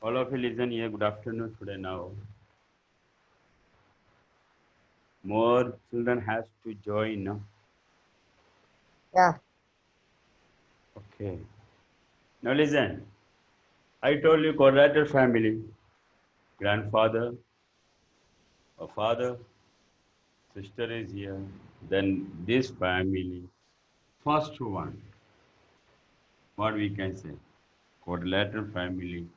All of you listen here. Good afternoon today now. More children has to join. No? Yeah, Okay. Now listen. I told you quadratic family. Grandfather, a father, sister is here. Then this family. First one. What we can say? Quadrilateral family.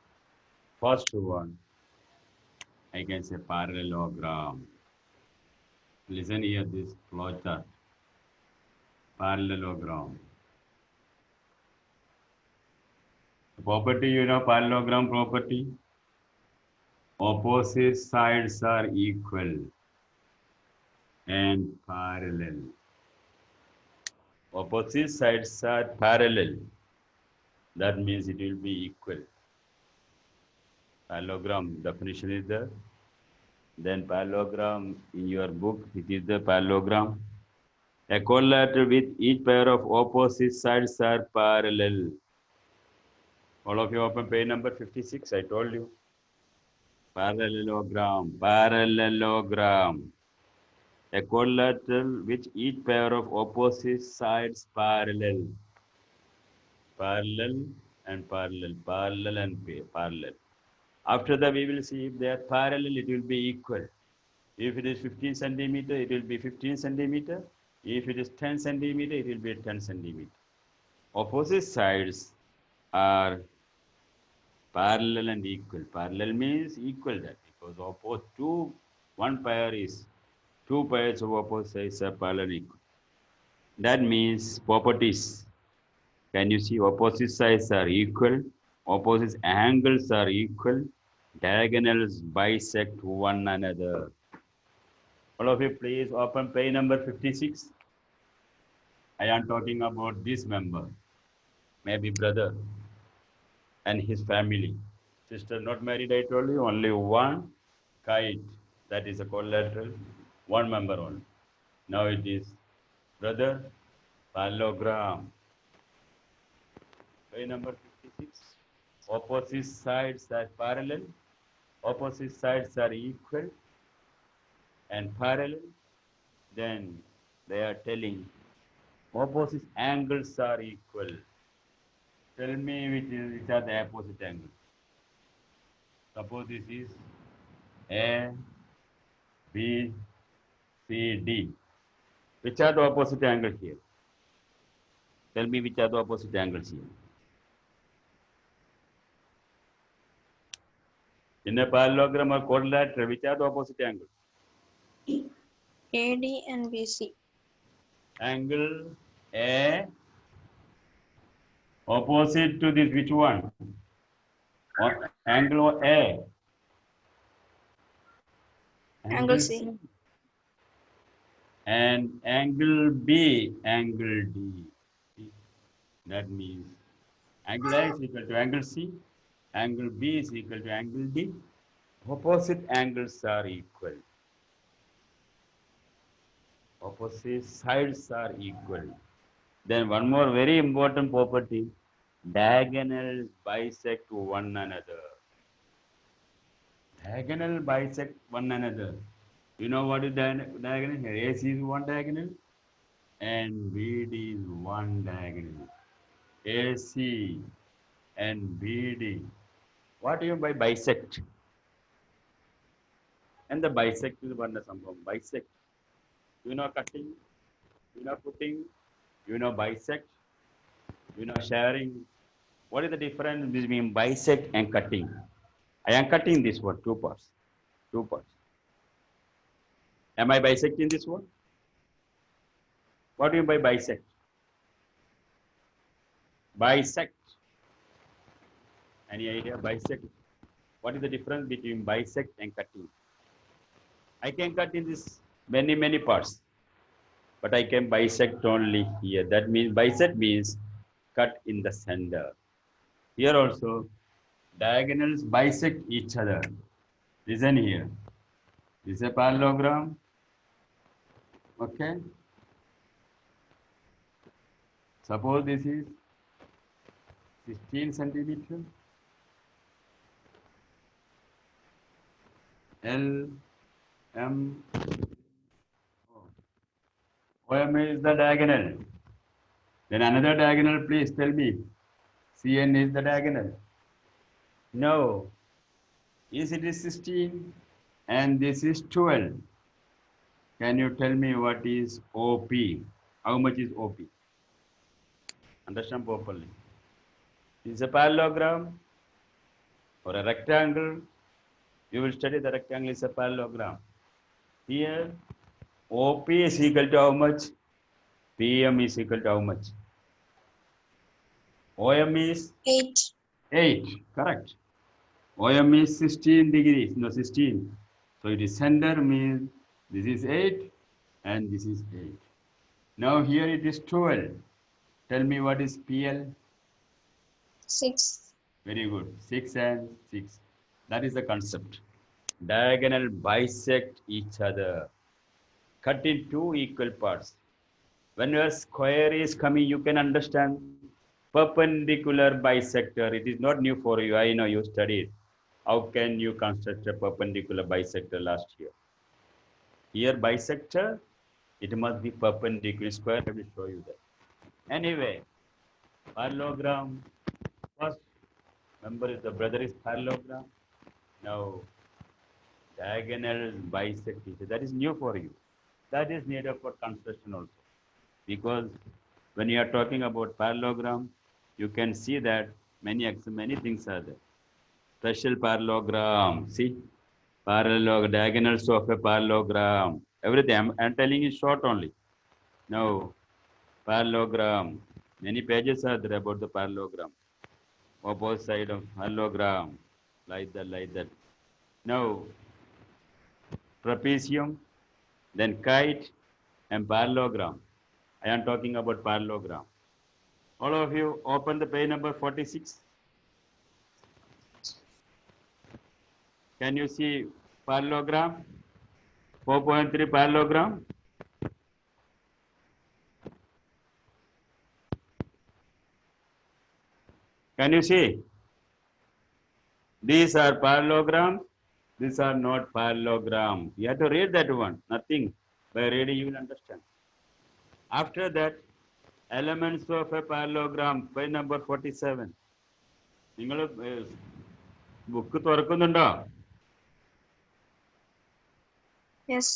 First one. I can say parallelogram. Listen here. This flow chart. Parallelogram. Property, parallelogram property. Opposite sides are equal and parallel. Opposite sides are parallel. That means it will be equal. Parallelogram definition is there. Then parallelogram in your book, it is the parallelogram. A quadrilateral with each pair of opposite sides are parallel. All of you open page number 56, I told you. Parallelogram, parallelogram. A quadrilateral which each pair of opposite sides parallel. Parallel and parallel, parallel and parallel. After that, we will see if they are parallel, it will be equal. If it is 15 centimeter, it will be 15 centimeter. If it is 10 centimeter, it will be 10 centimeter. Opposite sides are parallel and equal. Parallel means equal that because one pair is two pairs of opposite sides are parallel and equal. That means properties. Can you see opposite sides are equal? Opposite angles are equal. Diagonals bisect one another. All of you please open page number 56. I am talking about this member, maybe brother and his family. Sister not married, I told you, only one kite. That is a collateral, one member only. Now it is brother, parallelogram. Page number 56. Opposite sides are parallel, opposite sides are equal and parallel. Then they are telling opposite angles are equal. Tell me which are the opposite angles. Suppose this is A, B, C, D. Which are the opposite angles here? Tell me which are the opposite angles here. In a parallelogram or quadrilateral, which are the opposite angles? AD and BC. Angle A opposite to this which one? Angle A. Angle Angle C. C. And angle B, angle D. That means angle A is equal to angle C, angle B is equal to angle D. Opposite angles are equal. Opposite sides are equal. Then one more very important property, diagonals bisect one another. Diagonal bisect one another. You know what is diagonal? Here AC is one diagonal and BD is one diagonal. AC and BD. What do you mean by bisect? And the bisect is one sambhavam. Bisect. You know cutting, you know putting, you know bisect, you know sharing. What is the difference between bisect and cutting? I am cutting this one, two parts. Two parts. Am I bisecting this one? What do you mean by bisect? Bisect. Any idea? Bisect. What is the difference between bisect and cutting? I can cut in this many parts, but I can bisect only here. That means bisect means cut in the center. Here also, diagonals bisect each other. Listen here. This is a parallelogram. Okay. Suppose this is 16 centimeter. L M OM is the diagonal. Then another diagonal, please tell me. CN is the diagonal. No. Is it is 16 and this is 12? Can you tell me what is OP? How much is OP? Understand properly. Is a parallelogram or a rectangle? You will study the rectangle is a parallelogram. Here, OP is equal to how much? PM is equal to how much? OM is 8. 8, correct. OM is 16 degrees, no 16. So it is center means this is 8 and this is 8. Now here it is 12. Tell me what is PL? 6. Very good. 6 and 6. That is the concept. Diagonal bisect each other. Cut in two equal parts. When your square is coming, you can understand perpendicular bisector. It is not new for you. I know you studied. How can you construct a perpendicular bisector last year? Here bisector, it must be perpendicular. Square, I will show you that. Anyway, parallelogram. First, remember the brother is parallelogram. Now, diagonal bisect each other. That is new for you. That is needed for construction also. Because when you are talking about parallelogram, you can see that many things are there. Special parallelogram. See, parallelogram, diagonals of a parallelogram. Everything. I'm telling you short only. Now, parallelogram. Many pages are there about the parallelogram. Opposite side of parallelogram. Like that, like that. Now, trapezium, then kite, and parallelogram. I am talking about parallelogram. All of you open the page number 46. Can you see parallelogram? 4.3 parallelogram. Can you see? These are parallelograms. These are not parallelograms. You have to read that one. Nothing. By reading, you will understand. After that, elements of a parallelogram. Page number 47. നിങ്ങൾ book തുറക്കുന്നുണ്ടോ? Yes.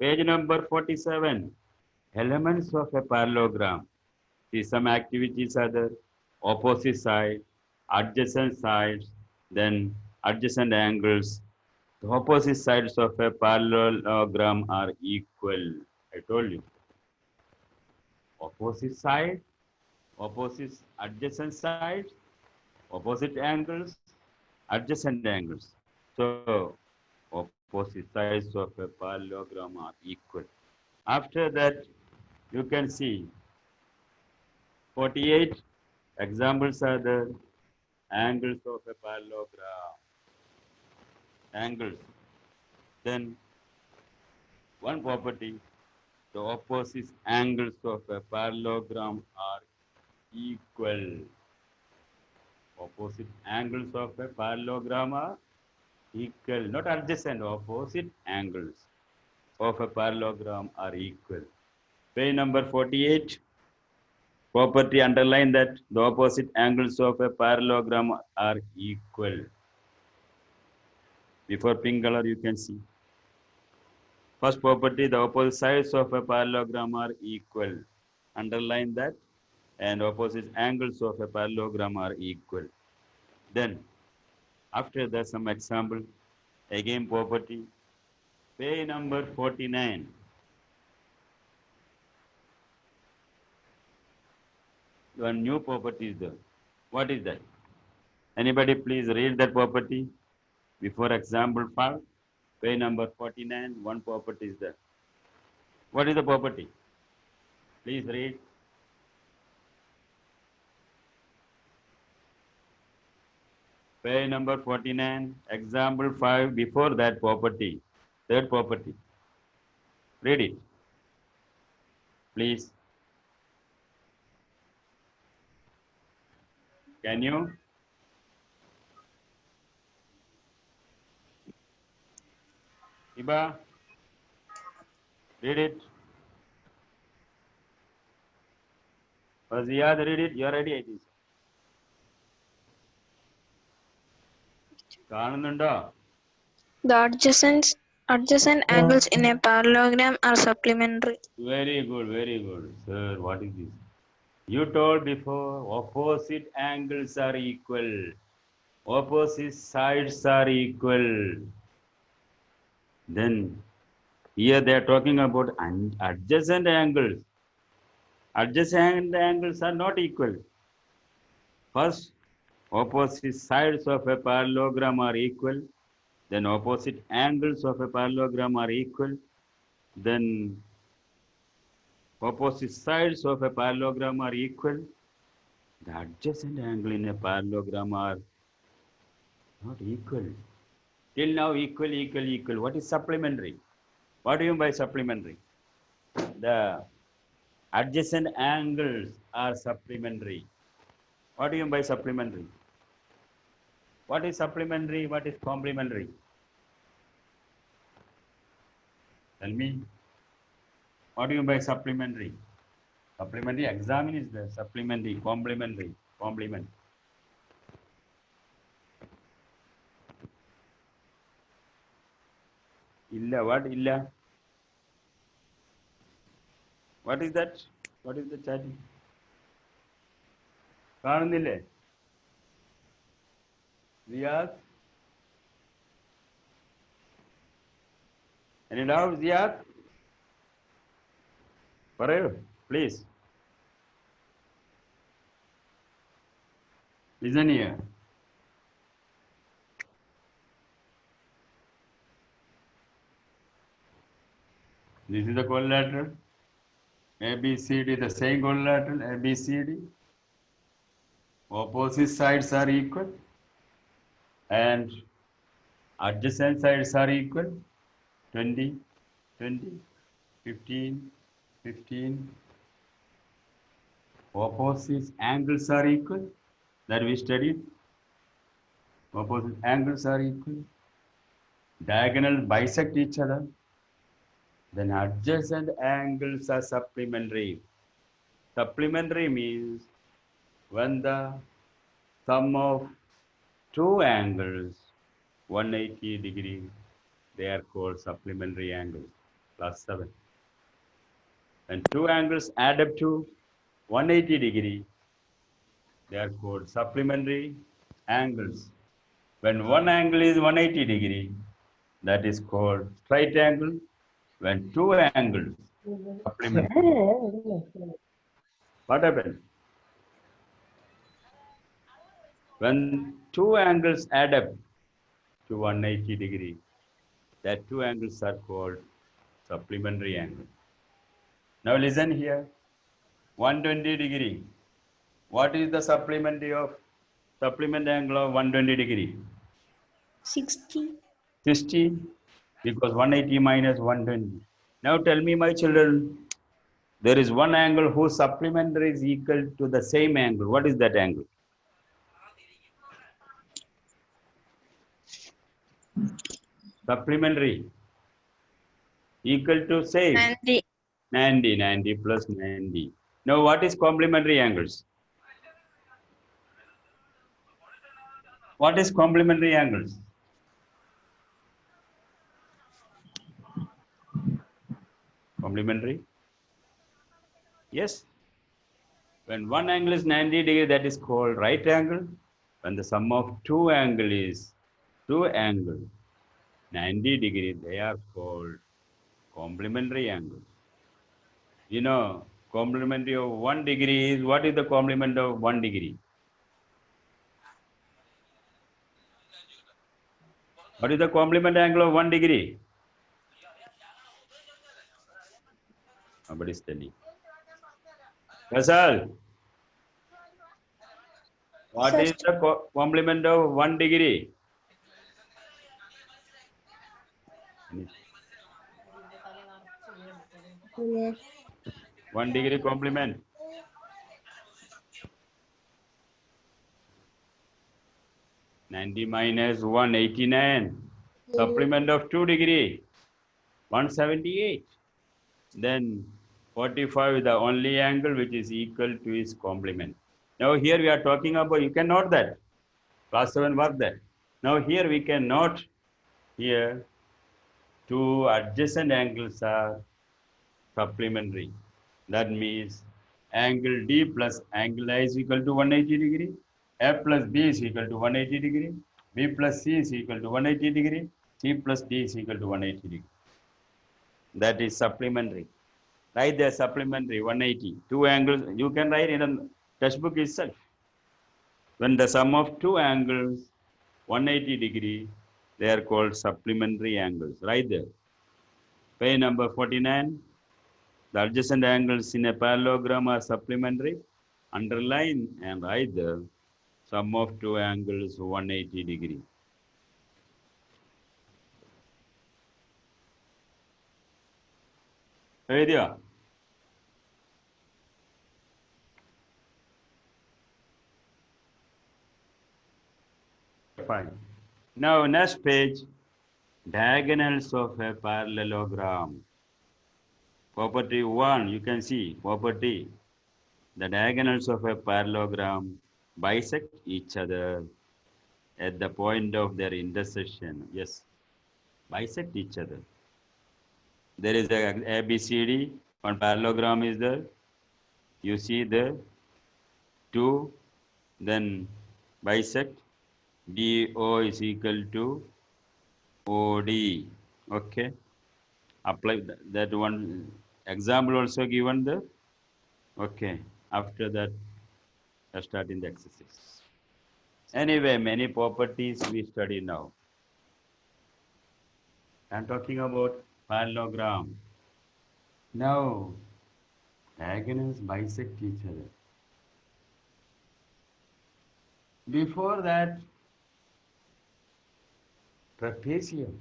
Page number 47. Elements of a parallelogram. See, some activities are there. Opposite side, adjacent sides, then adjacent angles. The opposite sides of a parallelogram are equal. I told you. Opposite side, opposite adjacent sides, opposite angles, adjacent angles. So, opposite sides of a parallelogram are equal. After that, you can see 48 examples are the angles of a parallelogram. Angles. Then one property, the opposite angles of a parallelogram are equal. Opposite angles of a parallelogram are equal, not adjacent, opposite angles of a parallelogram are equal. Page number 48. Property, underline that the opposite angles of a parallelogram are equal. Before pink color, you can see. First property, the opposite sides of a parallelogram are equal. Underline that. And opposite angles of a parallelogram are equal. Then, after that, some example. Again, property. Page number 49. One new property is there. What is that? Anybody please read that property? Before example 5, page number 49, one property is there. What is the property? Please read. Page number 49, example 5, before that property, third property. Read it. Please. Can you? Iba, read it. Ziyad, read it. You are ready, I think. കാണുന്നുണ്ടോ? The adjacent angles in a parallelogram are supplementary. Very good, sir. What is this? You told before opposite angles are equal, opposite sides are equal. Then here they are talking about adjacent angles. Adjacent angles are not equal. First, opposite sides of a parallelogram are equal. Then opposite angles of a parallelogram are equal. Then opposite sides of a parallelogram are equal. The adjacent angle in a parallelogram are not equal. Till now, equal, equal, equal. What is supplementary? What do you mean by supplementary? The adjacent angles are supplementary. What do you mean by supplementary? What is supplementary? What is complementary? Tell me. What do you mean by supplementary? Supplementary examine is there. Supplementary, complementary, complement. Illa, what illa? What is that? What is the chatting? കാണുന്നില്ലേ? Ziyad? Any doubt, Ziyad? പറയൂ, please. Listen here. This is the quadrilateral. ABCD, the same quadrilateral, ABCD. Opposite sides are equal and adjacent sides are equal. 20, 20, 15, 15. Opposite angles are equal. That we studied. Opposite angles are equal. Diagonal bisect each other. Then adjacent angles are supplementary. Supplementary means when the sum of two angles 180 degree, they are called supplementary angles. Class 7. When two angles add up to 180 degree, they are called supplementary angles. When one angle is 180 degree, that is called straight angle. When two angles supplementary. What happened? When two angles add up to 180 degree, that two angles are called supplementary angle. Now listen here. 120 degree. What is the supplement angle of 120 degree? 60. 60, because 180 minus 120. Now tell me, my children, there is one angle whose supplementary is equal to the same angle. What is that angle? Supplementary equal to same. 90. 90, 90 plus 90. Now what is complementary angles? What is complementary angles? Complementary? Yes. When one angle is 90 degree, that is called right angle. When the sum of two angle is 90 degree, they are called complementary angles. You know, complementary of 1 degree is, what is the complement of 1 degree? What is the complement angle of 1 degree? Nobody is telling. Kasal, what Sir. is the complement of 1 degree? 1 degree complement. 90 minus 189. Supplement of 2 degree. 178. Then 45 is the only angle which is equal to its complement. Now here we are talking about, you can note that. Class 7 work that. Now here we can note here two adjacent angles are supplementary. That means angle D plus angle I is equal to 180 degree. F plus B is equal to 180 degree. B plus C is equal to 180 degree. C plus D is equal to 180 degree. That is supplementary. Write there supplementary 180. Two angles, you can write in a textbook itself. When the sum of two angles 180 degree, they are called supplementary angles. Right there. Page number 49. The adjacent angles in a parallelogram are supplementary. Underline and write the sum of two angles 180 degree. എഴുതിയോ? Fine. Now next page, diagonals of a parallelogram. Property 1, you can see property. The diagonals of a parallelogram bisect each other at the point of their intersection. Yes, bisect each other. There is a ABCD, one parallelogram is there. You see the two, then bisect. BO is equal to OD. Okay. Apply that one example also given there. Okay. After that, let's start in the exercise. Anyway, many properties we study now. I'm talking about parallelogram. Now, diagonals bisect each other. Before that, trapezium.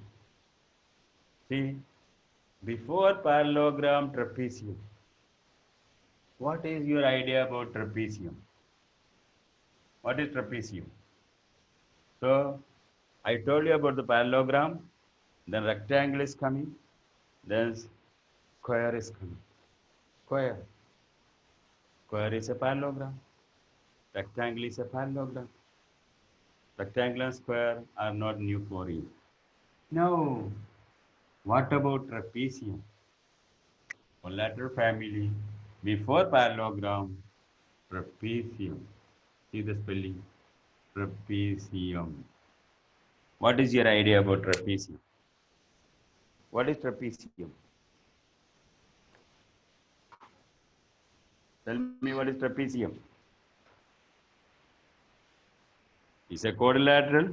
See, before parallelogram, trapezium. What is your idea about trapezium? What is trapezium? So, I told you about the parallelogram, then rectangle is coming, then square is coming. Square. Square is a parallelogram. Rectangle is a parallelogram. Rectangle and square are not new for you. Now, what about trapezium? Collateral family. Before parallelogram, trapezium. See the spelling? Trapezium. What is your idea about trapezium? What is trapezium? Tell me what is trapezium? It's a quadrilateral.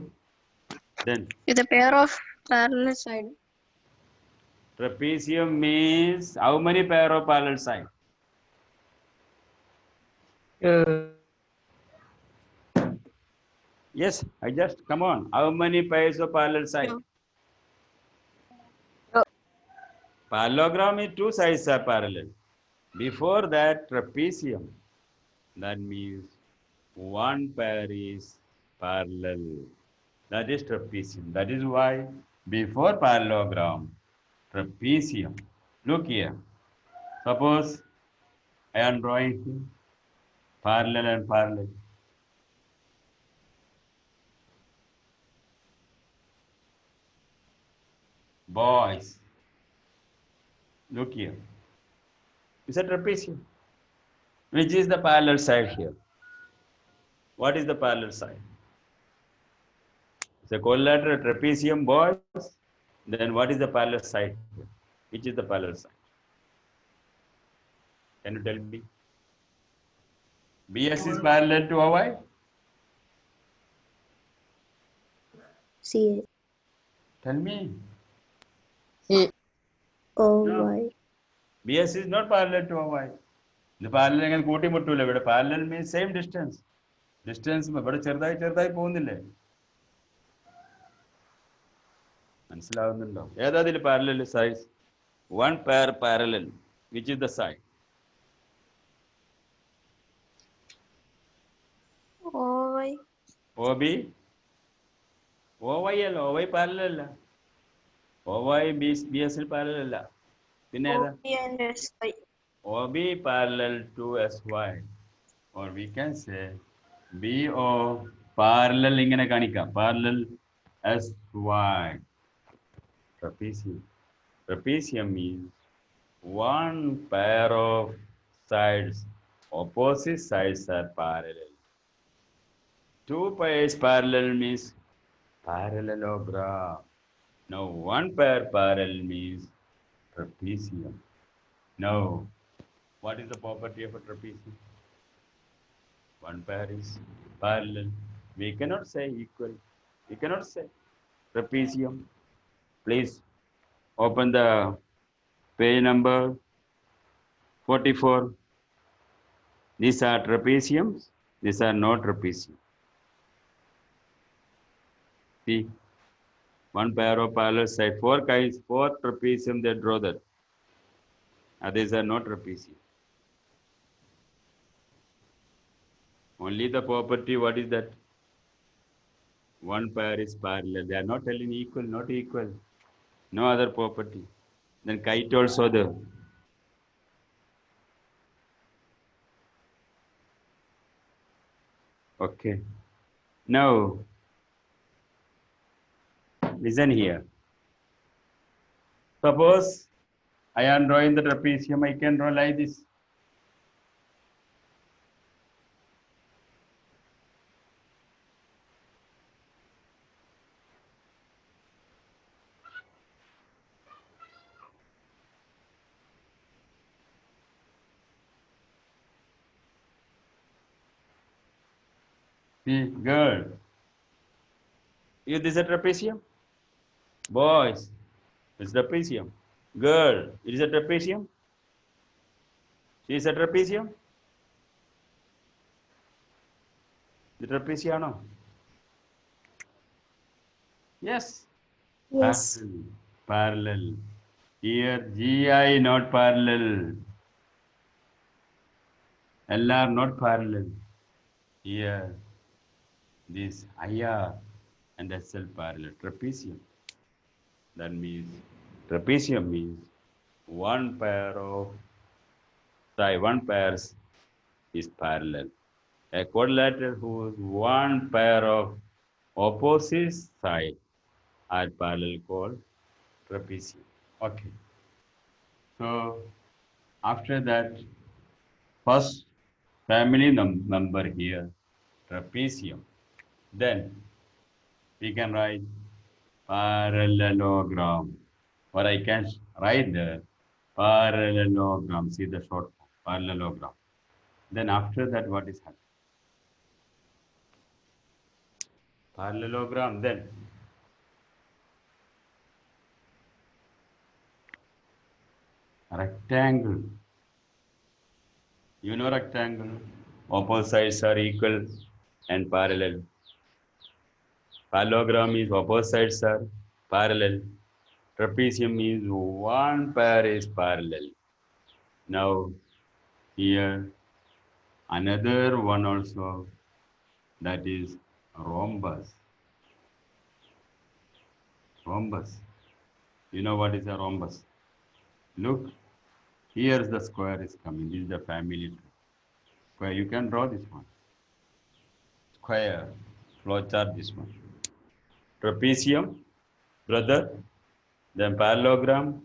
Then With a pair of parallel sides. trapezium means how many pair of parallel sides? Yes, I just come on. How many pairs of parallel sides? No. Parallelogram is two sides are parallel. Before that, trapezium. That means one pair is parallel. That is trapezium. That is why before parallelogram, trapezium. Look here. Suppose I am drawing here, parallel and parallel. Boys, look here. It's a trapezium. Which is the parallel side here? What is the parallel side? It's a collateral trapezium, boys. Then what is the parallel side here? Which is the parallel side? Can you tell me? BS is parallel to OY? C Tell me. C. O No. Y. BS is not parallel to OY. The parallel അങ്ങനെ കൂട്ടിമുട്ടൂല ഇവിടെ parallel means same distance. Distance ഇവിടെ ചെറുതായി പോകുന്നില്ലേ? മനസ്സിലാവുന്നുണ്ടോ? ഏതാ ഇതിൽ parallel sides? One pair parallel. Which is the side? O Y. OB? OY അല്ല, OY parallel അല്ല. OY BSL parallel അല്ല. പിന്നെ ഏതാ? OB and SY. OB parallel to SY. Or we can say BO parallel ഇങ്ങനെ കാണിക്കാം. Parallel SY. Trapezium. Trapezium means one pair of sides, opposite sides are parallel. Two pairs parallel means parallelogram. Now one pair parallel means trapezium. Now, what is the property of a trapezium? One pair is parallel. We cannot say equal. We cannot say trapezium. Please open the page number 44. These are trapeziums. These are not trapezium. See, one pair of parallel side, four trapezium, they draw that. Others are not trapezium. Only the property, what is that? One pair is parallel. They are not telling equal, not equal. No other property. Then kite also there. Okay. Now, listen here. Suppose I am drawing the trapezium, I can draw like this. See, girl. Is this a trapezium? Boys, it's trapezium. Girl, it is a trapezium? She is a trapezium? The trapeziano? Yes. Yes. Parallel. Here, GI not parallel. LR not parallel. Here, this IR and SL parallel. Trapezium. That means, trapezium means one pair of one pairs is parallel. A quadrilateral whose one pair of opposite side are parallel called trapezium. Okay. So after that, first family member here, trapezium. Then we can write parallelogram. Or I can write the parallelogram. See the short form, parallelogram. Then after that, what is happening? Parallelogram. Then rectangle. You know rectangle. Opposite sides are equal and parallel. Parallelogram is opposite sides are parallel. Trapezium is one pair is parallel. Now here another one also, that is rhombus. Rhombus. You know what is a rhombus? Look, here's the square is coming. This is the family tree. Square. You can draw this one. Square. Flowchart this one. Trapezium, brother. Then parallelogram,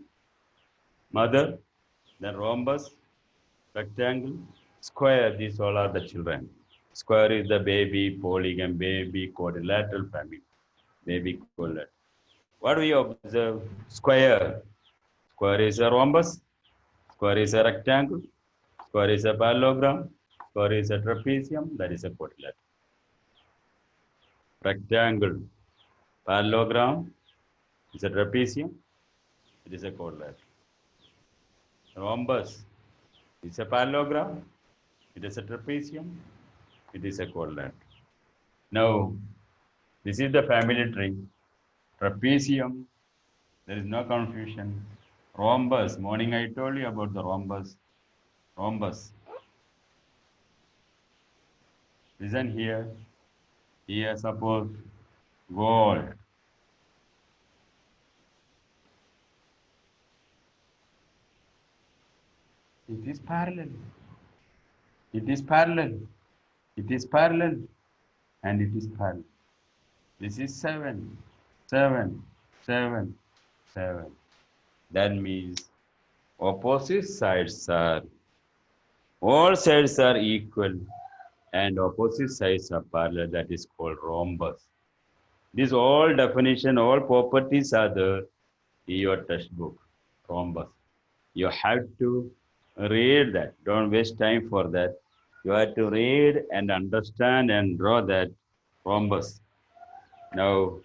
mother. Then rhombus, rectangle, square. These all are the children. Square is the baby, polygon, baby, quadrilateral family. Baby quadrilateral. What do we observe? Square. Square is a rhombus. Square is a rectangle. Square is a parallelogram. Square is a trapezium. That is a quadrilateral. Rectangle. Parallelogram is a trapezium. It is a quadrilateral. Rhombus is a parallelogram. It is a trapezium. It is a quadrilateral. Now, this is the family tree. Trapezium, there is no confusion. Rhombus, morning I told you about the rhombus. Rhombus. Listen here. Here, suppose gold. It is parallel. It is parallel. It is parallel. And it is parallel. This is 7, 7, 7, 7. That means opposite sides are, all sides are equal and opposite sides are parallel. That is called rhombus. This all definition, all properties are there in your textbook, rhombus. You have to read that. Don't waste time for that. You have to read and understand and draw that rhombus. Now,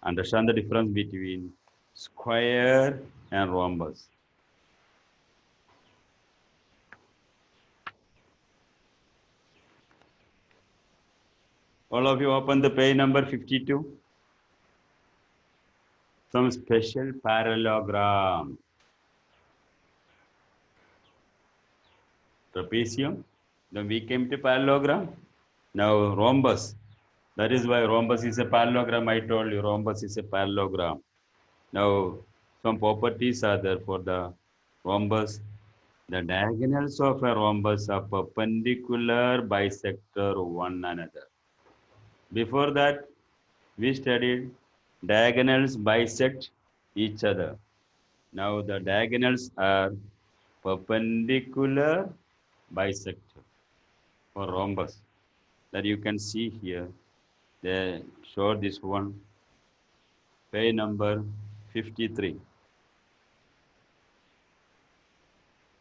understand the difference between square and rhombus. All of you open the page number 52. Some special parallelogram. Trapezium. Then we came to parallelogram. Now rhombus. That is why rhombus is a parallelogram. I told you rhombus is a parallelogram. Now some properties are there for the rhombus. The diagonals of a rhombus are perpendicular bisector one another. Before that, we studied diagonals bisect each other. Now the diagonals are perpendicular bisector for rhombus. That you can see here. They show this one, page number 53.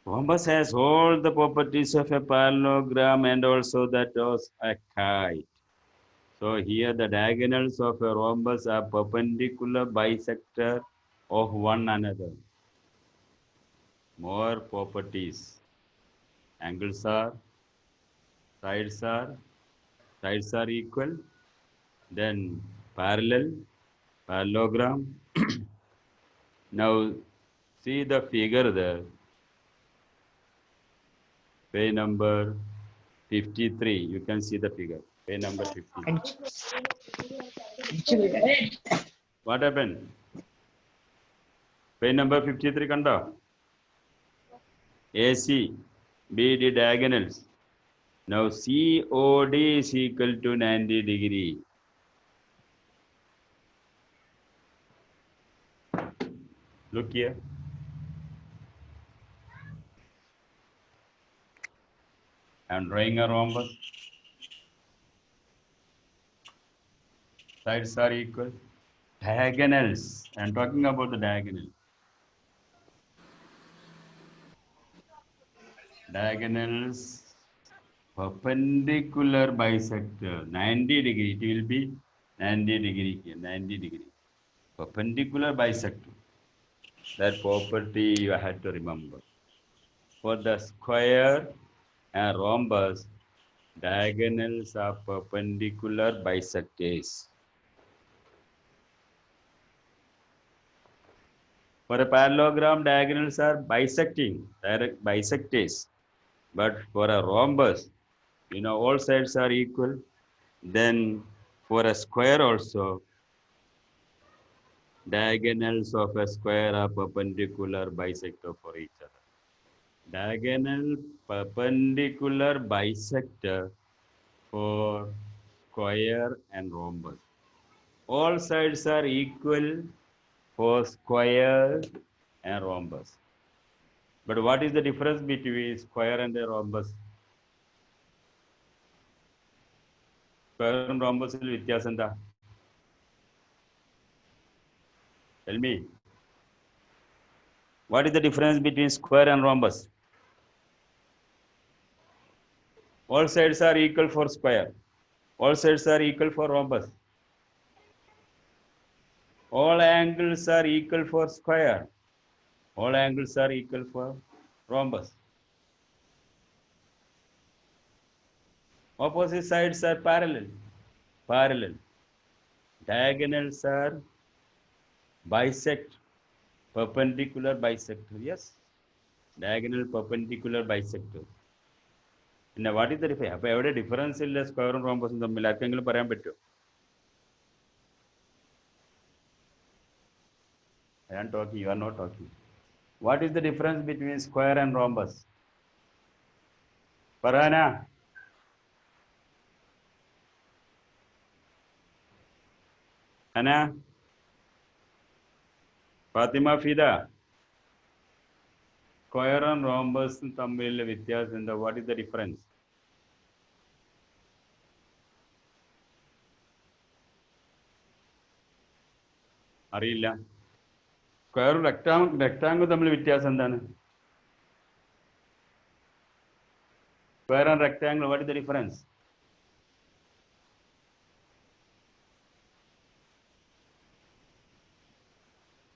Rhombus has all the properties of a parallelogram and also that of a kite. So here the diagonals of a rhombus are perpendicular bisector of one another. More properties. Angles are, sides are, sides are equal. Then parallel, parallelogram. Now see the figure there. Page number 53. You can see the figure. Page number 50. What happened? Page number 53 kanda. AC, BD diagonals. Now COD is equal to 90 degree. Look here. I'm drawing a rhombus. Sides are equal. Diagonals. I'm talking about the diagonal. Diagonals perpendicular bisector 90 degree. It will be 90 degree here. 90 degree. Perpendicular bisector. That property you had to remember. For the square and rhombus, diagonals are perpendicular bisectors. For a parallelogram, diagonals are bisecting, direct bisectors. But for a rhombus, all sides are equal. Then for a square also, diagonals of a square are perpendicular bisector for each other. Diagonal perpendicular bisector for square and rhombus. All sides are equal for square and rhombus. But what is the difference between square and a rhombus? Square and rhombus il vyathyasam enda? Tell me. What is the difference between square and rhombus? All sides are equal for square. All sides are equal for rhombus. All angles are equal for square. All angles are equal for rhombus. Opposite sides are parallel. Parallel. Diagonals are bisect. Perpendicular bisector. Yes. Diagonal perpendicular bisector. Now what is the difference? അപ്പോൾ എവിടെ difference ഇല്ല സ്ക്വയറും റോംബസും തമ്മിൽ ആർക്കെങ്കിലും പറയാൻ പറ്റുമോ? I am talking, you are not talking. What is the difference between square and rhombus? Farhana? Anna? Fatima Fida? Square and rhombus തമ്മിലുള്ള വ്യത്യാസം എന്താ? What is the difference? അറിയില്ല. സ്ക്വയറും റെക്ടാങ്കിളും തമ്മിൽ വ്യത്യാസം എന്താണ്? Square and rectangle, what is the difference?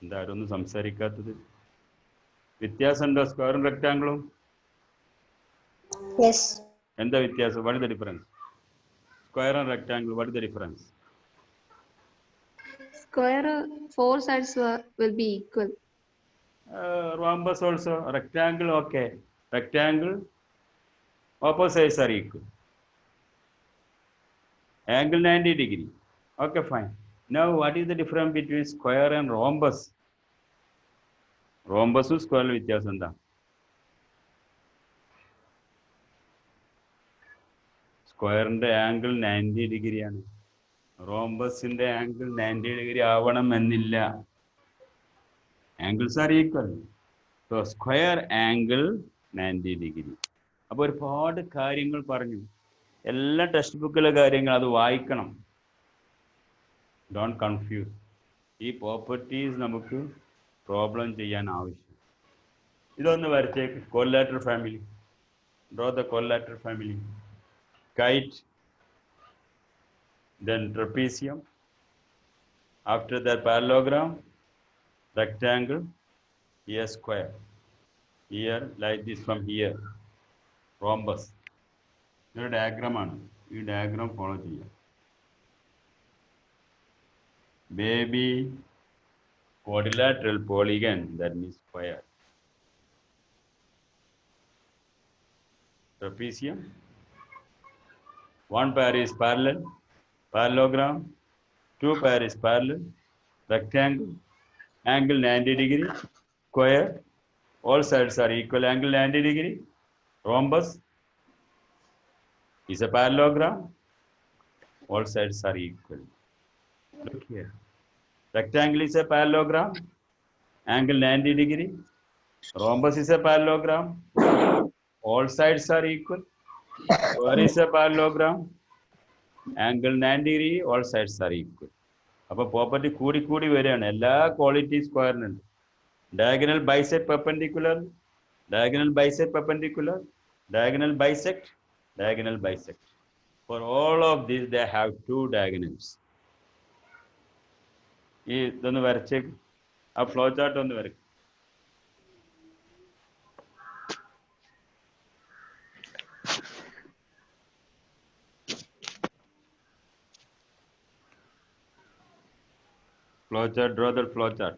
എന്താരും ഒന്നും സംസാരിക്കാത്തത്? വ്യത്യാസം ഉണ്ടോ സ്ക്വയറും റെക്ടാങ്കിളും? Yes. എന്താ വ്യത്യാസം? What is the difference? Square and rectangle, what is the difference? Square, four sides will be equal. Rhombus also, rectangle, okay. Rectangle, opposite sides are equal. Angle 90 degree. Okay, fine. Now, what is the difference between square and rhombus? Rhombus and square വ്യത്യാസം എന്താ? സ്ക്വയറിന്റെ angle 90 ഡിഗ്രിയാണ്. റോംബസിന്റെ angle 90 degree ആവണം എന്നില്ല. Angles are equal. So square angle 90 degree. അപ്പോൾ ഒരുപാട് കാര്യങ്ങൾ പറഞ്ഞു. എല്ലാ ടെക്സ്റ്റ് ബുക്കിലെ കാര്യങ്ങൾ അത് വായിക്കണം. Don't confuse. ഈ പ്രോപ്പർട്ടീസ് നമുക്ക് പ്രോബ്ലം ചെയ്യാൻ ആവശ്യം. ഇതൊന്ന് വരച്ചേക്ക്. Quadrilateral family. Draw the quadrilateral family. Kite, then trapezium, after that parallelogram, rectangle, here square, here like this from here, rhombus. This diagram ആണ്. ഈ diagram follow ചെയ്യാം. Baby quadrilateral polygon, that means square. Trapezium. One pair is parallel, parallelogram, two pair is parallel, rectangle, angle 90 degree, square, all sides are equal angle 90 degree, rhombus is a parallelogram, all sides are equal. Look here, rectangle is a parallelogram, angle 90 degree, rhombus is a parallelogram, all sides are equal. Square is a parallelogram, angle 90 degree, all sides are equal. അപ്പോൾ property കൂടി വരികയാണ്. എല്ലാ quality സ്ക്വയറിനുണ്ട്. Diagonal bisect perpendicular, diagonal bisect perpendicular, diagonal bisect, diagonal bisect. For all of these they have two diagonals. ഈ ഇതൊന്ന് വരച്ചേക്ക്. ആ flow chart ഒന്ന് വരയ്ക്കും. Flow chart, draw the flow chart.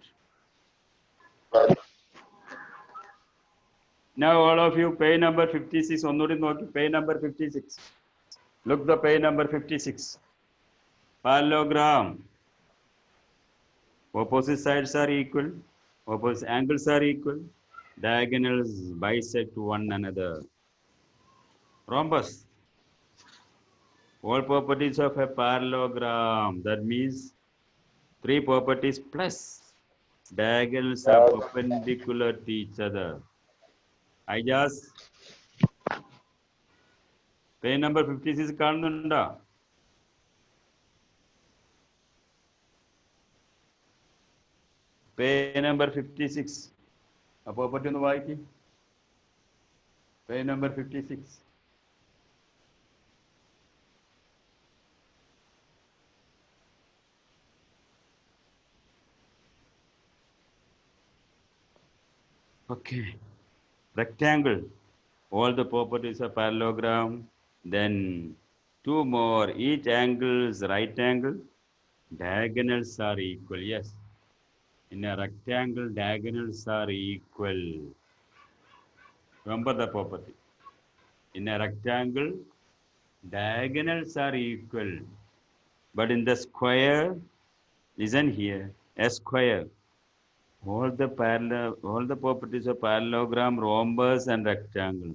Now all of you page number 56, ഒന്നുകൂടി നോക്കി, page number 56. Look the page number 56. Parallelogram. Opposite sides are equal, opposite angles are equal, diagonals bisect one another. Rhombus. All properties of a parallelogram, that means three properties plus diagonals are perpendicular to each other. I just page number 56 കാണുന്നുണ്ടോ? Page number 56. ആ property ഒന്ന് വായിക്കും. Page number 56. Okay. Rectangle. All the properties of parallelogram. Then two more. Each angle is right angle. Diagonals are equal. Yes. In a rectangle, diagonals are equal. Remember the property. In a rectangle, diagonals are equal. But in the square, listen here, a square. all the properties of parallelogram, rhombus and rectangle.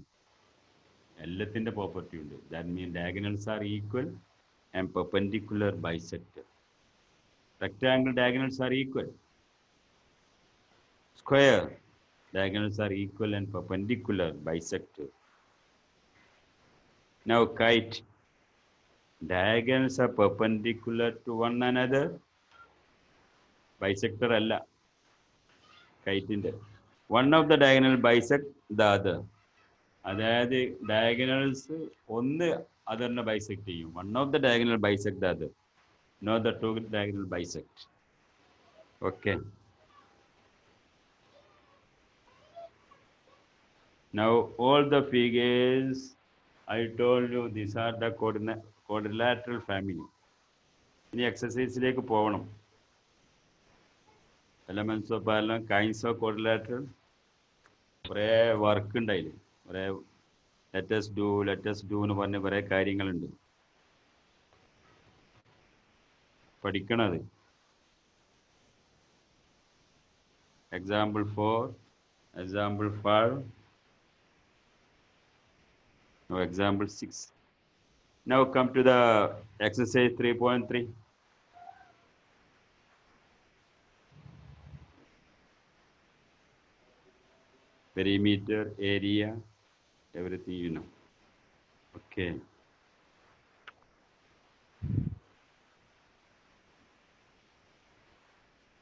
എല്ലാത്തിന്റെ property ഉണ്ട്. That means diagonals are equal and perpendicular bisector. Rectangle diagonals are equal. Square diagonals are equal and perpendicular bisector. Now kite, diagonals are perpendicular to one another. Bisector alla. Kite inde. One of the diagonal bisect the other. അതായത് diagonals ഒന്ന് അതറിനെ bisect ചെയ്യും. One of the diagonal bisect the other, not the two diagonal bisect. Okay. Now all the figures I told you, these are the quadrilateral family. ഇനി എക്സസൈസിലേക്ക് പോകണം. Elements of parallel, kinds of quadrilateral. കുറേ work ഉണ്ടായില്ലേ, കുറേ let us do എന്ന് പറഞ്ഞ കുറേ കാര്യങ്ങളുണ്ട്, പഠിക്കണത്. Example 4, example 5, now example 6. Now come to the exercise 3.3. Perimeter, area, everything you know. Okay.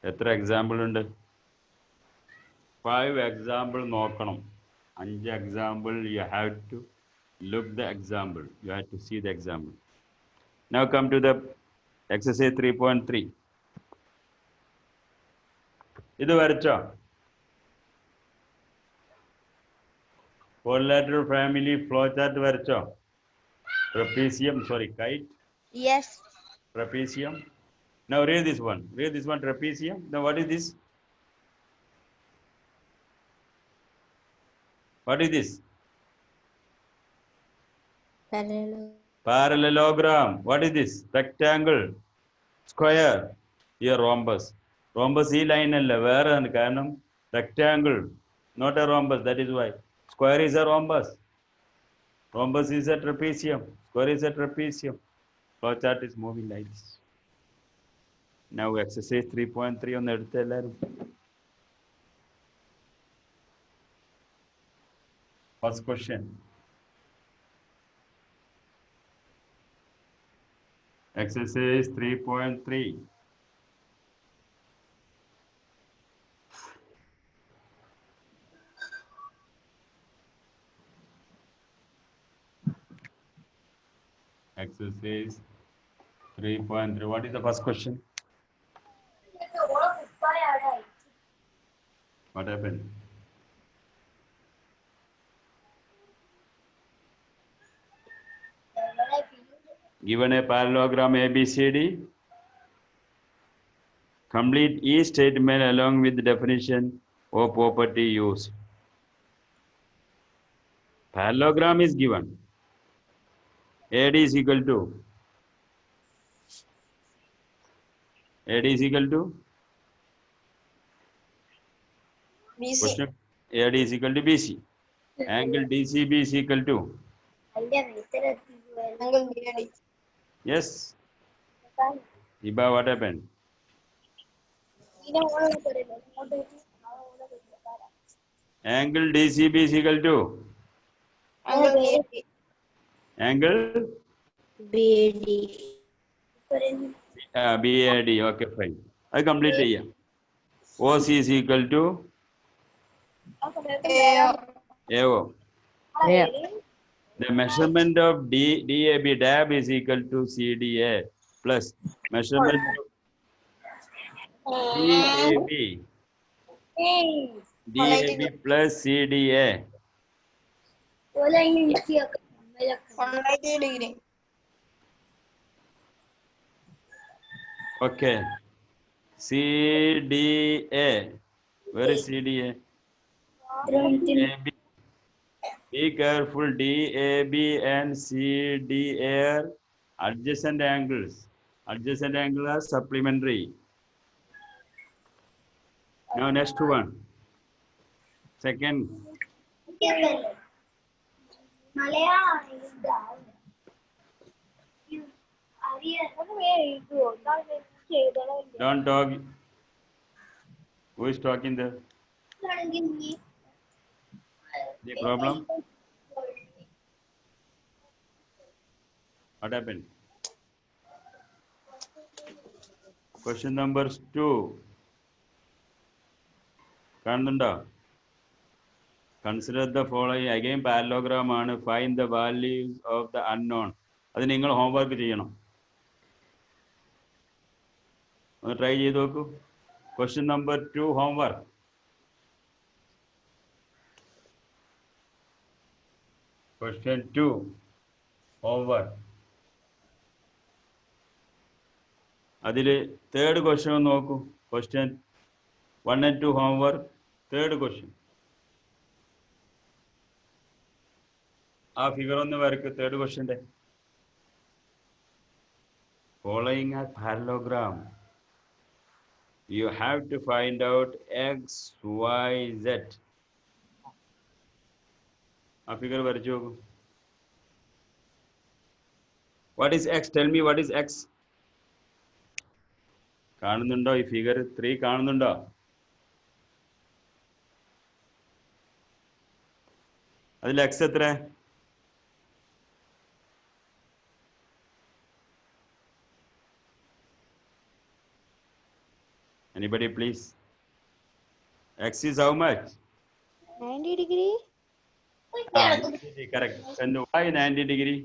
എത്ര എക്സാമ്പിൾ ഉണ്ട്? 5 എക്സാമ്പിൾ നോക്കണം. 5 example you have to look the example. You have to see the example. Now come to the exercise 3.3. ഇത് വരച്ചോ? Quadrilateral family flowchart വരച്ചോ? Trapezium, sorry, kite. Yes. Trapezium. Now read this one. Read this one, trapezium. Now what is this? What is this? Parallelogram. What is this? Rectangle. Square. Here rhombus. Rhombus ഈ line അല്ല, വേറെ ആണ്. കാരണം rectangle, not a rhombus. That is why. Square is a rhombus. Rhombus is a trapezium. Square is a trapezium. Flowchart is moving like this. Now exercise 3.3 on എടുത്ത എല്ലാവരും. First question. Exercise 3.3. Exercise 3.3. What is the first question? What happened? Given a parallelogram ABCD, complete each statement along with the definition or property used. Parallelogram is given. AD is equal to BC. question. AD is equal to BC. Angle DCB is equal to, Angle BAD. yes. Iba, what happened? Angle DCB is equal to Angle BAD. angle BAD. BAD. Okay, fine. I complete here. OC is equal to AO. Yeah. The measurement of DAB DAB is equal to CDA plus measurement of DAB plus CDA. 180 degree. Okay. CDA. Where is CDA? DAB. Be careful. DAB and CDA are adjacent angles. Adjacent angles are supplementary. Now next one. Second. Don't talk. Who is talking there? The problem? What happened? Question number 2. കാണുന്നുണ്ടോ? Consider the following. Again parallelogram ആണ്. Find the values of the unknown. അത് നിങ്ങൾ homework ചെയ്യണം. ഒന്ന് try ചെയ്ത് നോക്കൂ. Question number 2 homework. Question 2 homework. അതിൽ third question ഒന്ന് നോക്കൂ. Question 1 and 2 homework. Third question. ആ ഫിഗർ ഒന്ന് വരയ്ക്കൂ. Third question. Following a parallelogram. You have to find out x, y, z. A figure വരച്ചു നോക്കൂ. What is x? Tell me what is x? കാണുന്നുണ്ടോ ഈ figure 3 കാണുന്നുണ്ടോ? അതിൽ x എത്ര? Anybody please? X is how much? 90 degree. Correct. And why 90 degree?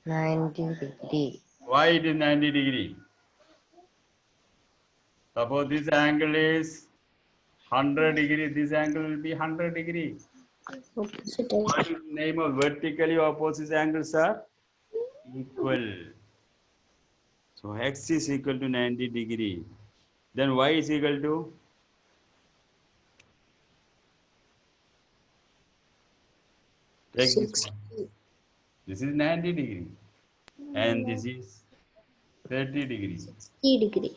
90 degree. Why it is 90 degree? Suppose this angle is 100 degree. This angle will be 100 degree. Opposite. What is the name of vertically opposite angles are equal? So x is equal to 90 degree. Then y is equal to take this one. This is 90 degree and this is 30 degrees. 60 degree.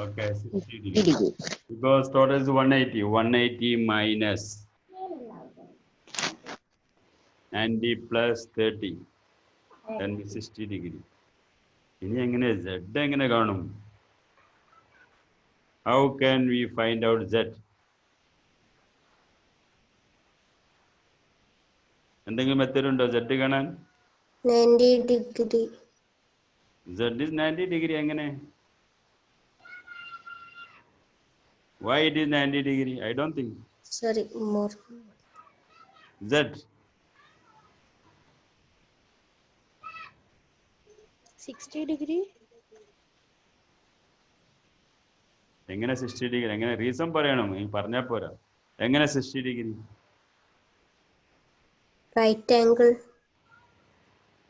Okay, 60 degree. Because total is 180. 180 minus 90 plus 30. Then 60 degree. ഇനി എങ്ങനെ z എങ്ങനെ കാണും? How can we find out z? എന്തെങ്കിലും method ഉണ്ടോ z കാണാൻ? 90 degree. Z is 90 degree എങ്ങനെ? Why it is 90 degree? I don't think. Sorry, more. Z. 60 degree. എങ്ങനെ 60 degree? എങ്ങനെ റീസൺ പറയണം, പറഞ്ഞാൽ പോരാ. എങ്ങനെ 60 ഡിഗ്രി? Right angle.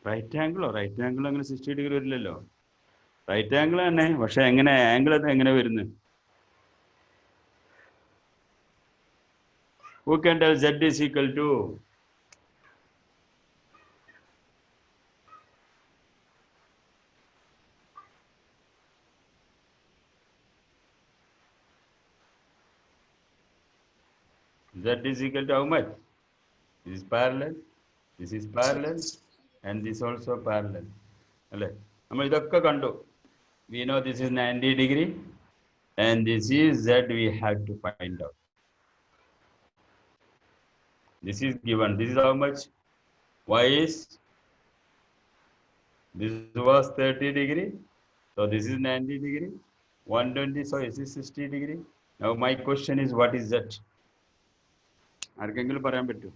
റൈറ്റ് ആംഗിളോ? റൈറ്റ് ആംഗിൾ അങ്ങനെ 60 ഡിഗ്രി വരില്ലല്ലോ. റൈറ്റ് ആംഗിൾ തന്നെ, പക്ഷെ എങ്ങനെ ആംഗിൾ എങ്ങനെ വരുന്നു? Who can tell z is equal to? Z is equal to how much? This is parallel, this is parallel, and this also parallel. അല്ലേ? നമ്മൾ ഇതൊക്കെ കണ്ടു. We know this is 90 degree, and this is Z we have to find out. This is given. This is how much? Y is, this was 30 degree, so this is 90 degree. 120, so this is 60 degree. Now my question is, what is Z? ആർക്കെങ്കിലും പറയാൻ പറ്റും?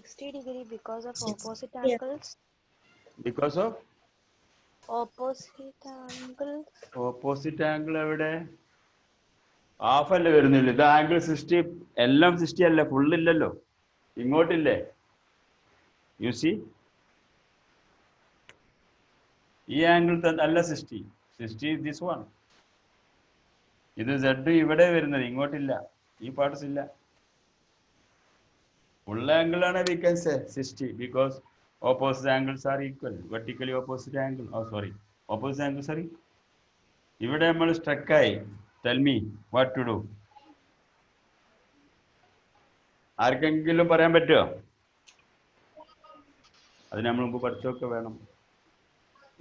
60 degree because of opposite angles. Because of Opposite angles. Opposite angle എവിടെ? Half അല്ലേ വരുന്നില്ല. ഇത് angle 60, എല്ലാം 60 അല്ല, full ഇല്ലല്ലോ, ഇങ്ങോട്ടില്ലേ? യു സി, ഈ ആംഗിൾ അല്ല 60. 60 is this one. ഇത് Z ഇവിടെ വരുന്നത്, ഇങ്ങോട്ടില്ല, ഈ പാർട്സ് ഇല്ല. ഫുൾ ആംഗിൾ ആണ് we can say 60 because opposite angles are equal. Vertically opposite angle, oh sorry, opposite angles are equal. ഇവിടെ നമ്മൾ സ്ട്രക്കായി. Tell me what to do. ആർക്കെങ്കിലും പറയാൻ പറ്റുമോ? അതിന് നമ്മൾ മുമ്പ് പഠിച്ചൊക്കെ വേണം.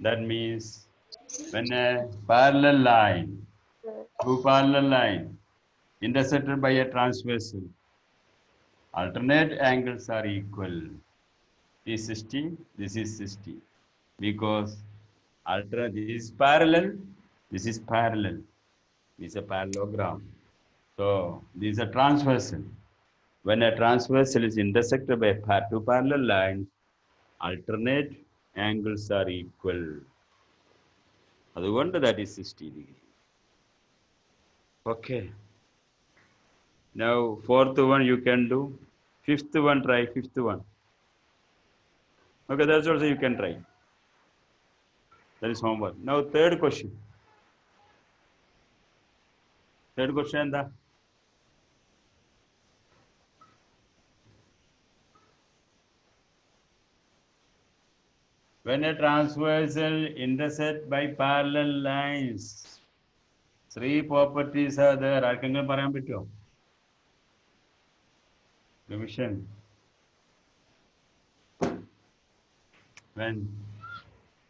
That means when a parallel line, two parallel line intersected by a transversal, alternate angles are equal. This is 60, this is 60. Because this is parallel, this is parallel. This is a parallelogram. So this is a transversal. When a transversal is intersected by two parallel lines, alternate angles are equal. അതുകൊണ്ട് that is 60 degree. Okay. Now fourth one you can do. Fifth one, try fifth one. Okay, that's also you can try. That is homework. Now third question. Third question എന്താ? When a transversal intersect by parallel lines, three properties are there. ആർക്കെങ്കിലും പറയാൻ പറ്റുമോ? Revision. When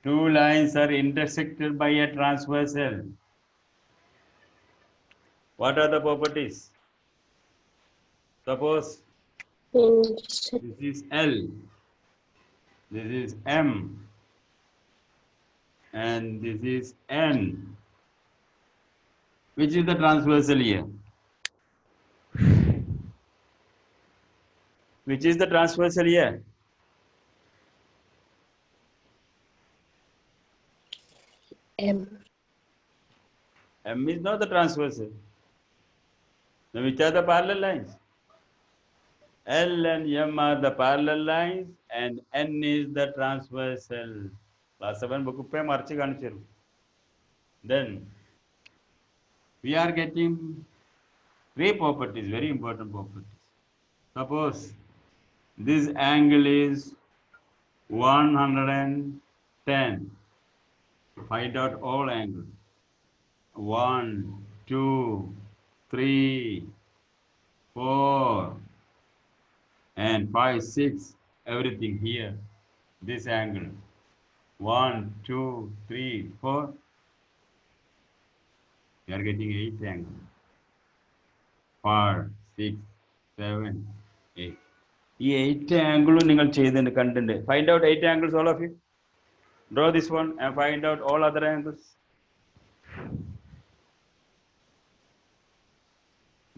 two lines are intersected by a transversal, what are the properties? Suppose this is L, this is M, and this is N. Which is the transversal here? Which is the transversal here? M. M is not the transversal. Now which are the parallel lines? L and M are the parallel lines and N is the transversal. Class 7 book pe marchi kaanichiru. Then we are getting three properties, very important properties. Suppose this angle is 110. Find out all angles. 1, 2, 3, 4, and 5, 6. Everything here. This angle. 1, 2, 3, 4. We are getting 8 angles. 5, 6, 7, 8. ഈ 8 ആംഗിളും നിങ്ങൾ ചെയ്തിട്ടുണ്ട്, കണ്ടിട്ടുണ്ട്. Find out 8 angles, all of you. Draw this one and find out all other angles.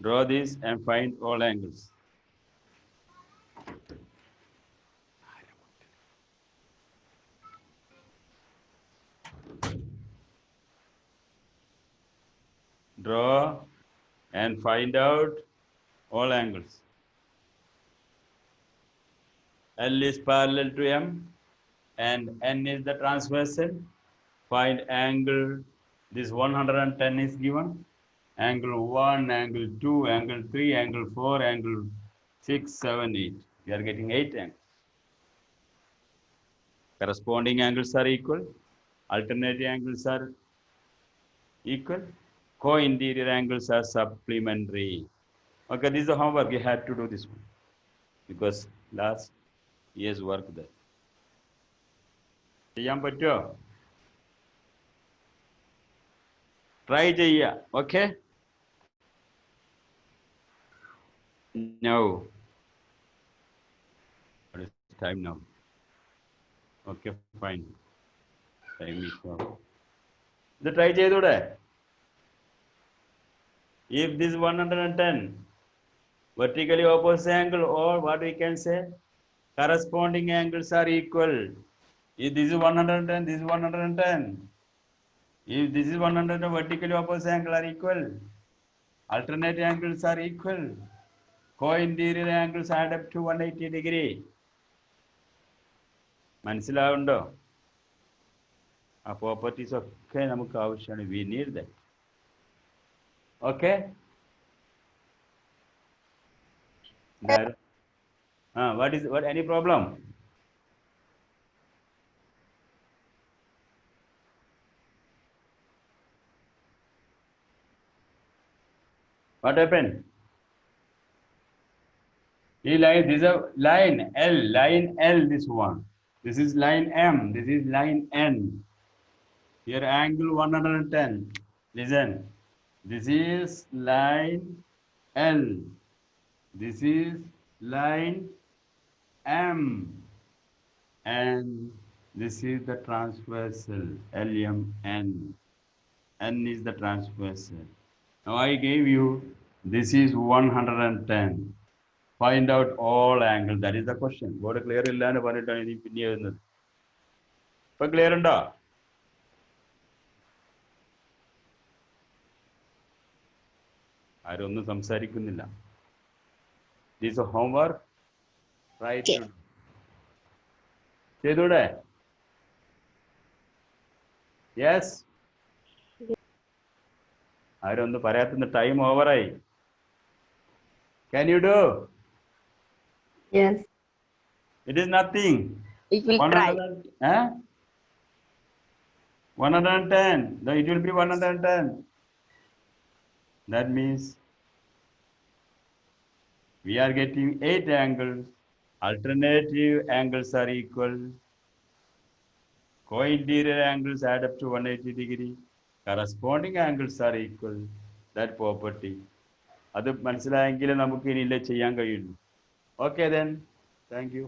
Draw this and find all angles. Draw and find out all angles. L is parallel to M and N is the transversal. Find angle. This 110 is given. Angle 1, angle 2, angle 3, angle 4, angle 6, 7, 8. We are getting 8 angles. Corresponding angles are equal. Alternate angles are equal. Co-interior angles are supplementary. Okay, this is the homework. You had to do this one because last year's work there. ചെയ്യാൻ പറ്റുമോ? Try ചെയ്യുക. Okay. Now, what is time now? Okay, fine. Time is now. ഇത് try ചെയ്തൂടെ? If this 110 vertically opposite angle, or what we can say, corresponding angles are equal. If this is 110, this is 110. If this is 110, vertically opposite angle are equal. Alternate angles are equal. Co-interior angles add up to 180 degree. മനസ്സിലാവുണ്ടോ? ആ properties ഒക്കെ നമുക്ക് ആവശ്യമാണ്. We need that. Okay? What any problem? What happened? This is a line L, this one. This is line M, this is line N. Here angle 110. Listen, this is line L. This is line M. And this is the transversal, LMN. N is the transversal. Now I gave you, this is 110. Find out all angle. That is the question. Board clear illan പറഞ്ഞിട്ടാണ് ഇനി പിന്നെ എഴുതുന്നത്. ഇപ്പൊ clear ഉണ്ടോ? ആരും ഒന്നും സംസാരിക്കുന്നില്ല. This is homework. Right. ചെയ്തൂടെ? Yes. ആരും ഒന്നും പറയാത്ത ടൈം ഓവറായി. Can you do? Yes. It is nothing. It will try. 110. No, it will be 110. That means we are getting 8 angles. Alternative angles are equal. Co-interior angles add up to 180 degree. Corresponding angles are equal. That property. അത് മനസ്സിലായെങ്കിൽ നമുക്ക് ഇനിയില്ലേ ചെയ്യാൻ കഴിയുള്ളൂ. Okay then. Thank you.